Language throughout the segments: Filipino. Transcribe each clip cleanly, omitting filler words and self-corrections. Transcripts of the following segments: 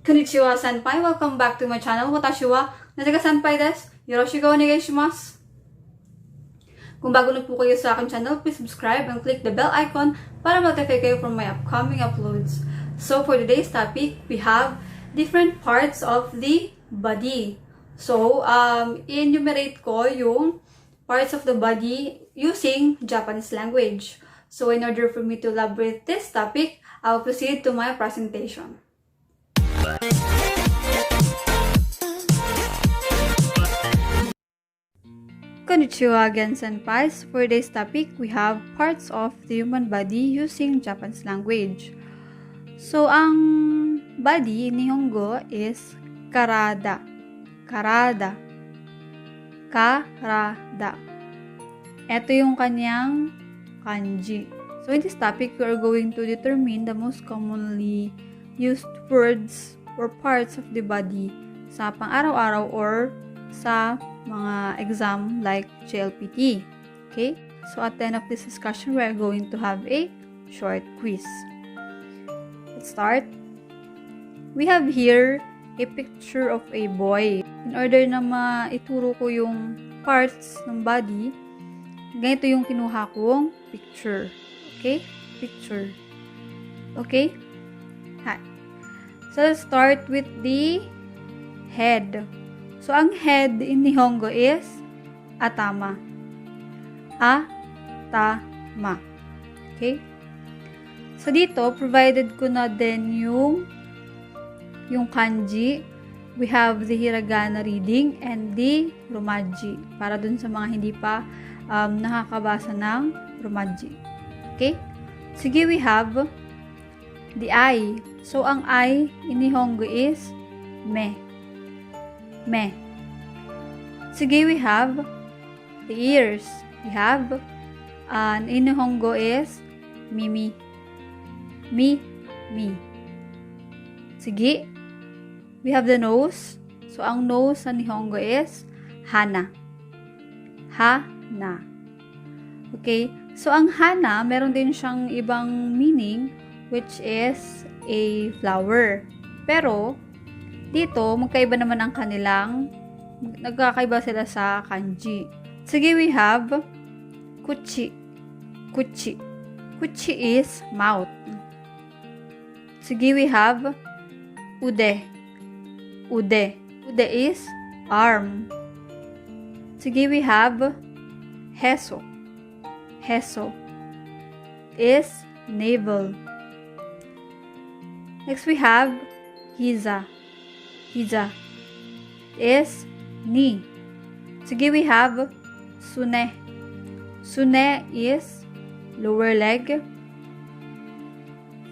Konnichiwa, senpai. Welcome back to my channel. Watashi wa senpai desu. Yoroshiku onegaishimasu. Kung bago na po kayo sa aking channel, please subscribe and click the bell icon para ma-notify kayo from my upcoming uploads. So for today's topic, we have different parts of the body. So, enumerate ko yung parts of the body using Japanese language. So in order for me to elaborate this topic, I'll proceed to my presentation. Konnichiwa again, senpais. For today's topic, we have parts of the human body using Japanese language. So, ang body in Nihongo is karada. Karada. Karada. Ito yung kanyang kanji. So, in this topic, we are going to determine the most commonly used words or parts of the body sa pang-araw-araw or sa mga exam like JLPT. Okay? So, at the end of this discussion, we are going to have a short quiz. Let's start. We have here a picture of a boy. In order na maituro ko yung parts ng body, ganito yung kinuha kong picture. Okay? Picture. Okay? Hi. So, let's start with the head. So, ang head in Nihongo is atama. Atama. Okay? So, dito, provided ko na din yung kanji. We have the hiragana reading and the romaji. Para dun sa mga hindi pa nakakabasa ng romaji. Okay? Sige, we have the eye. So, ang eye in Nihongo is me. Me. Sige, we have the ears. We have in Nihongo is mimi. Mi. Sige. We have the nose. So, ang nose sa Nihongo is hana. Hana. Okay? So, ang hana, meron din siyang ibang meaning which is a flower. Pero, dito, magkaiba naman ang nagkakaiba sila sa kanji. Sige, we have kuchi. Kuchi. Kuchi is mouth. Sige, we have ude. Ude. Ude is arm. Sige, we have heso. Heso is navel. Next, we have hiza. Hiza is knee. Sige, we have sune. Sune is lower leg.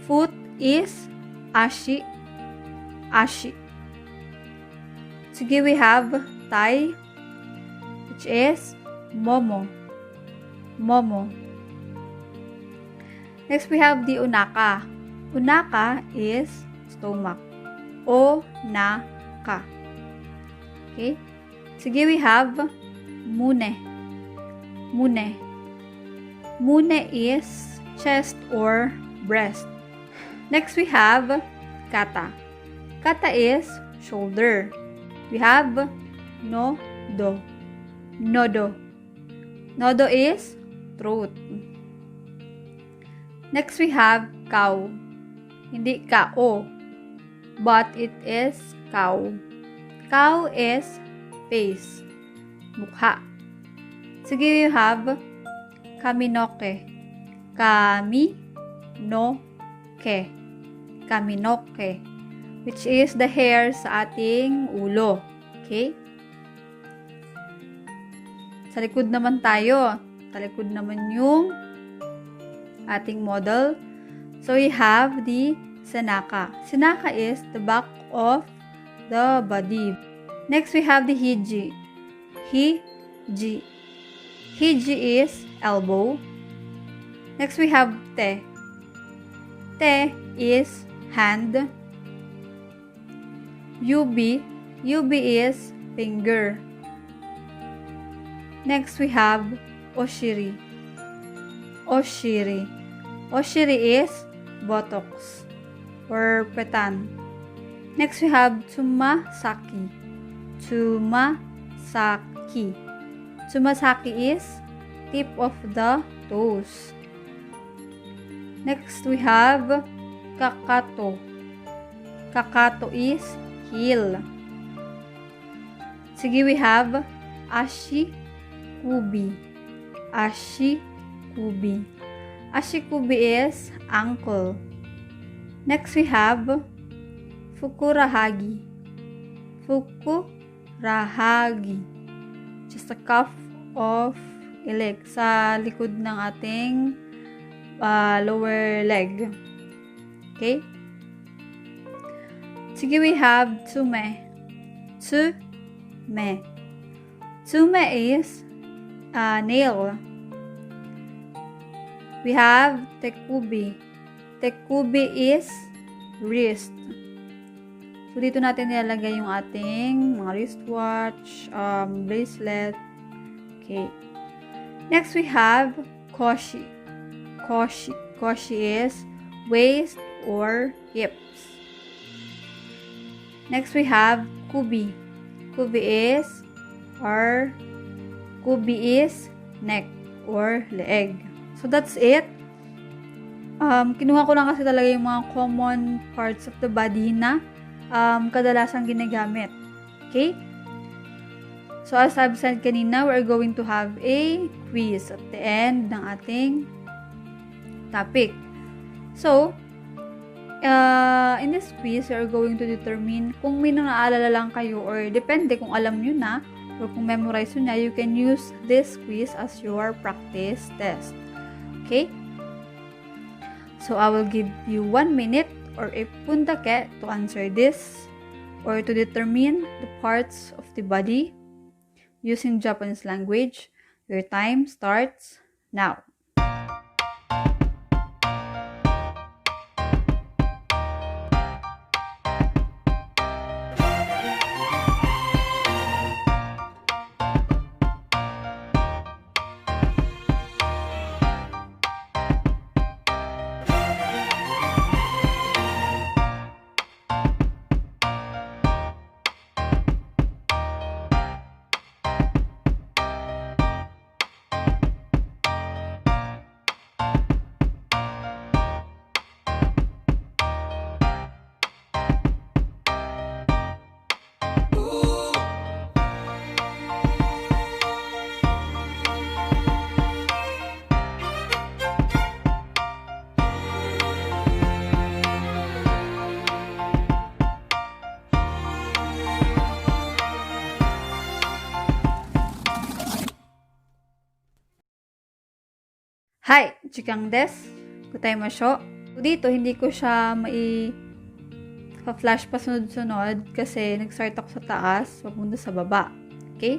Foot is ashi. Ashi. Sige, we have thigh, which is momo. Momo. Next, we have the unaka. Unaka is stomach. O-na-ka. Okay? Sige, we have mune. Mune. Mune is chest or breast. Next, we have kata. Kata is shoulder. We have nodo. Nodo. Nodo is throat. Next, we have cow. Hindi kao, but it is cow. Cow is face. Mukha. Sige, we have kaminoke. Kaminoke. Kaminoke. Which is the hair sa ating ulo. Okay? Sa likod naman tayo. Sa likod naman yung ating model. So, we have the senaka. Senaka is the back of the body. Next, we have the hiji. Hiji. Hiji is elbow. Next, we have te. Te is hand. Yubi. Yubi is finger. Next, we have oshiri. Oshiri. Oshiri is buttocks or petan. Next, we have tsumasaki. Tsumasaki. Tsumasaki is tip of the toes. Next, we have kakato. Kakato is heel. Sige, we have ashikubi. Ashikubi. Ashikubi is ankle. Next, we have fukurahagi. Fukurahagi. Just a cuff of a leg sa likod ng ating lower leg. Okay? Sige, we have tsume. Tsume. Tsume is nail. We have tekubi. Tekubi is wrist. So, dito natin nilalagay yung ating mga wristwatch, bracelet. Okay. Next, we have koshi. Koshi. Koshi is waist or hips. Next, we have kubi. Kubi is neck or leg. So, that's it. Kinuha ko lang kasi talaga yung mga common parts of the body na kadalasang ginagamit. Okay? So, as I've said kanina, we're going to have a quiz at the end ng ating topic. So, in this quiz, we're going to determine kung may naalala lang kayo or depende kung alam nyo na or kung memorize nyo na, you can use this quiz as your practice test. Okay? So, I will give you 1 minute or a pundake to answer this or to determine the parts of the body using Japanese language. Your time starts now. Hi! Chikang desu. Gozaimasho. Dito, hindi ko siya flash pa sunod-sunod kasi nag-start ako sa taas, papunta sa baba. Okay?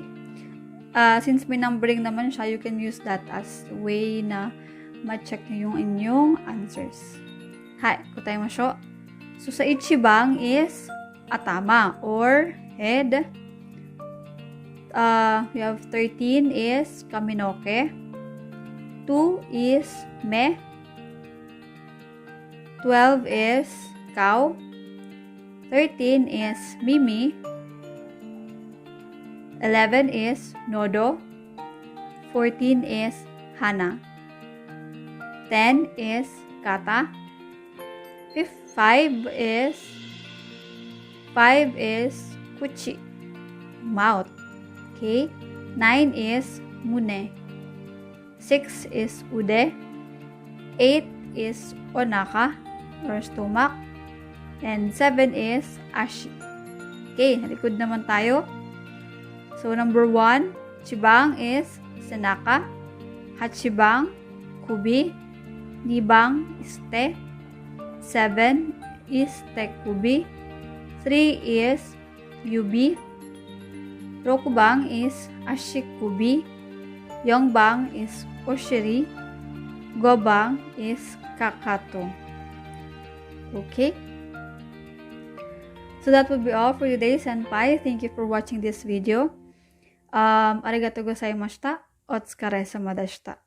Since may numbering naman siya, you can use that as way na ma-check nyo yung inyong answers. Hi! Gozaimasho. So, sa ichibang is atama or head. We have 13 is kaminoke. 2 is me. 12 is cow. 13 is mimi. 11 is nodo. 14 is hana. 10 is kata. 5 is kuchi, mouth. Okay. 9 is mune. 6 is ude. 8 is onaka or stomach. And 7 is ashi. Okay, likod naman tayo. So, number 1, chibang is senaka. Hachibang, kubi. Nibang is te. 7 is tekubi. 3 is yubi. Rokubang is ashikubi. Yongbang is oshiri. Gobang is kakato. Okay? So that will be all for today, senpai. Thank you for watching this video. Arigatou gozaimashita. Otsukare sama deshita.